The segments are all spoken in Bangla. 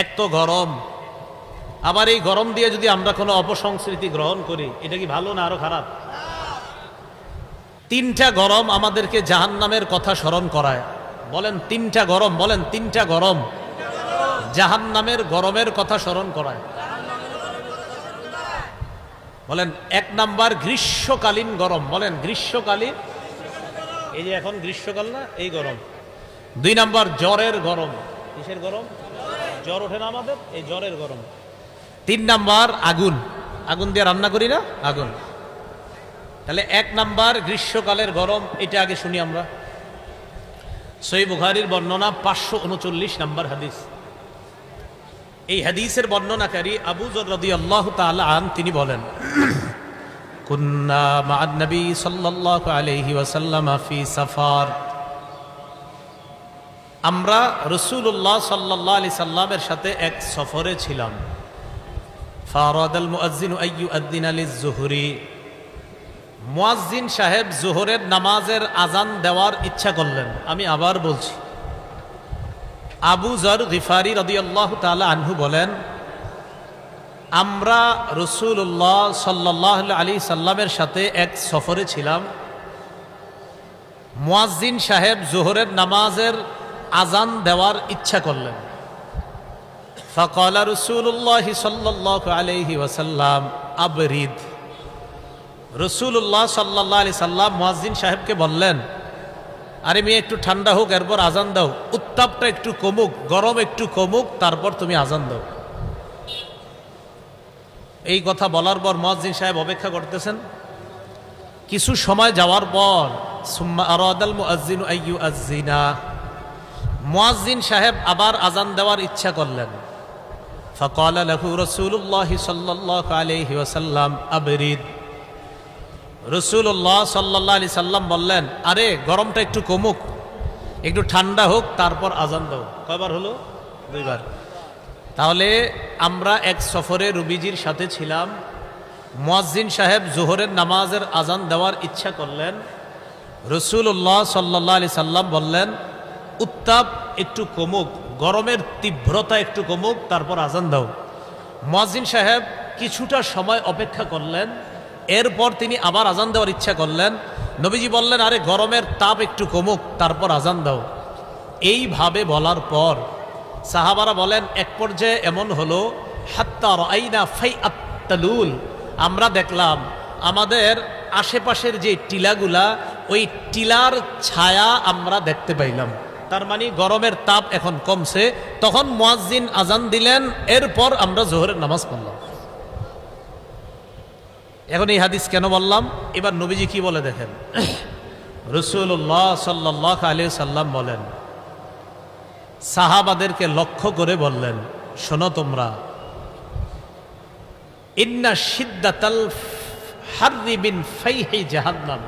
এক তো গরম, আবার এই গরম দিয়ে যদি আমরা কোনো অপসংস্কৃতি গ্রহণ করি, এটা কি ভালো না আরো খারাপ? তিনটা গরম আমাদেরকে জাহান্নামের কথা স্মরণ করায়। বলেন তিনটা গরম, বলেন তিনটা গরম জাহান্নামের গরমের কথা স্মরণ করায়। বলেন এক নাম্বার গ্রীষ্মকালীন গরম, বলেন গ্রীষ্মকালীন, এই যে এখন গ্রীষ্মকাল না, এই গরম। দুই নাম্বার জ্বরের গরম, কিসের গরম? জ্বর ওঠে না আমাদের, এই জ্বরের গরম। তিন নাম্বার আগুন, আগুন দিয়ে রান্না করি না, আগুন। তাহলে এক নাম্বার গ্রীষ্মকালের গরম, এটা আগে শুনি আমরা। সহিহ বুখারীর বর্ণনা 539 নাম্বার হাদিস। এই হাদিসের বর্ণনাকারী আবু যর রাদিয়াল্লাহু তাআলা আন, তিনি বলেন, কুন্না মা'আন নবী সাল্লাল্লাহু আলাইহি ওয়াসাল্লাম ফি সাফার, আমরা রাসূলুল্লাহ সাল্লাল্লাহু আলাইহি সাল্লামের সাথে এক সফরে ছিলাম। ফারাদাল মুয়াজ্জিনু আইয়ুআদ্দিনা লিয-যুহরি, মুয়াজ্জিন সাহেব জোহরের নামাজের আজান দেওয়ার ইচ্ছা করলেন। আমি আবার বলছি, আবু যর গিফারি রাদিয়াল্লাহু তাআলা আনহু বলেন, আমরা রাসূলুল্লাহ সাল্লাল্লাহু আলাইহি সাল্লামের সাথে এক সফরে ছিলাম। মুয়াজ্জিন সাহেব জোহরের নামাজের আজান দেওয়ার ইচ্ছা করলেন। ফাকালা রাসূলুল্লাহ সাল্লাল্লাহু আলাইহি ওয়াসাল্লাম আবরিদ, রাসূলুল্লাহ সাল্লাল্লাহু আলাইহি সাল্লাম মুয়াজ্জিন সাহেবকে বললেন, আরে মেয়ে একটু ঠান্ডা হোক, এরপর আজান দাও, উত্তাপটা একটু কমুক, গরম একটু কমুক, তারপর তুমি আজান দাও। এই কথা বলার পর মুয়াজ্জিন সাহেব অপেক্ষা করতেছেন। কিছু সময় যাওয়ার পর সুম্মা আরাদাল মুয়াজ্জিনু আইয়ুআজ্জিনা, মুয়াজ্জিন সাহেব আবার আজান দেওয়ার ইচ্ছা করলেন। ফাকালা লাহু রাসূলুল্লাহ সাল্লাল্লাহু আলাইহি ওয়াসাল্লাম আবরিদ, রাসূলুল্লাহ সাল্লাল্লাহু আলাইহি সাল্লাম বললেন, আরে গরমটা একটু কমুক, একটু ঠান্ডা হোক, তারপর আজান দাও। কয়বার হলো? দুইবার। তাহলে আমরা এক সফরে নবীজির সাথে ছিলাম। মুয়াজ্জিন সাহেব জোহরের নামাজের আজান দেওয়ার ইচ্ছা করলেন। রাসূলুল্লাহ সাল্লাল্লাহু আলাইহি সাল্লাম বললেন, উত্তাপ একটু কমুক, গরমের তীব্রতা একটু কমুক, তারপর আজান দাও। মুয়াজ্জিন সাহেব কিছুটা সময় অপেক্ষা করলেন, এরপর তিনি আবার আজান দেওয়ার ইচ্ছা করলেন। নবীজি বললেন, আরে গরমের তাপ একটু কমুক, তারপর আজান দাও। এইভাবে বলার পর সাহাবারা বলেন, এক পর্যায়ে এমন হলো, হাত্তা রাআইনা ফাইআত তালুল, আমরা দেখলাম আমাদের আশেপাশের যে টিলাগুলা, ওই টিলার ছায়া আমরা দেখতে পাইলাম। তার মানে গরমের তাপ এখন কমছে। তখন মুয়াজ্জিন আজান দিলেন, এরপর আমরা জোহরের নামাজ পড়লাম। এখন এই হাদিস কেন বললাম? এবার নবীজি কি বলে দেখেন। রাসূলুল্লাহ সাল্লাল্লাহু আলাইহি সাল্লাম বলেন, সাহাবাদেরকে লক্ষ্য করে বললেন, শোনো তোমরা, ইন্না শিদ্দাতাল হাররি মিন ফাইহি জাহান্নাম,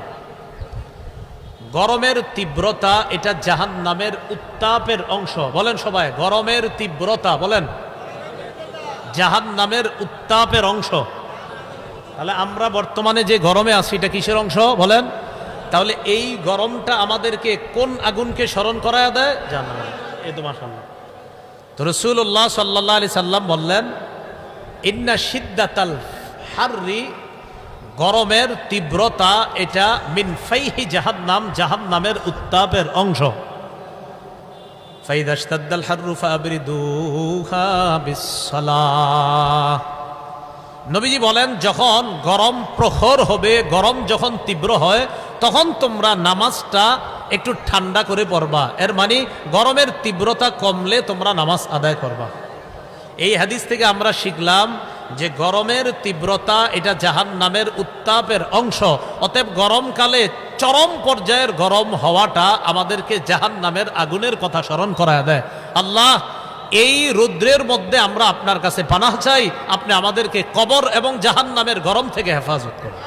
গরমের তীব্রতা এটা জাহান্নামের উত্তাপের অংশ। বলেন সবাই, গরমের তীব্রতা, বলেন জাহান্নামের উত্তাপের অংশ। তাহলে আমরা বর্তমানে যে গরমে আছি, এটা কিসের অংশ বলেন? তাহলে এই গরমটা আমাদেরকে কোন আগুনকে স্মরণ করায় দেয়? জাহান্নাম। এই তো মাশাআল্লাহ। তো রাসূলুল্লাহ সাল্লাল্লাহু আলাইহি সাল্লাম বললেন, ইন্না শিদ্দাতাল হাররি, গরমের তীব্রতা এটা মিন ফাইহি জাহান্নাম, জাহান্নামের উত্তাপের অংশ। ফাইদা ইশতাদ্দাল হাররু ফাবরিদুহা বিসসালাহ, নবীজি বলেন, যখন গরম প্রখর হবে, গরম যখন তীব্র হয়, তখন তোমরা নামাজটা একটু ঠান্ডা করে পড়বা। এর মানে গরমের তীব্রতা কমলে তোমরা নামাজ আদায় করবা। এই হাদিস থেকে আমরা শিখলাম যে গরমের তীব্রতা এটা জাহান্নামের উত্তাপের অংশ। অতএব গরমকালে চরম পর্যায়ের গরম হওয়াটা আমাদেরকে জাহান্নামের আগুনের কথা স্মরণ করায় দেয়। আল্লাহ, এই রৌদ্রের মধ্যে আমরা আপনার কাছে পানাহ চাই, আপনি আমাদেরকে কবর এবং জাহান্নামের গরম থেকে হেফাজত করুন।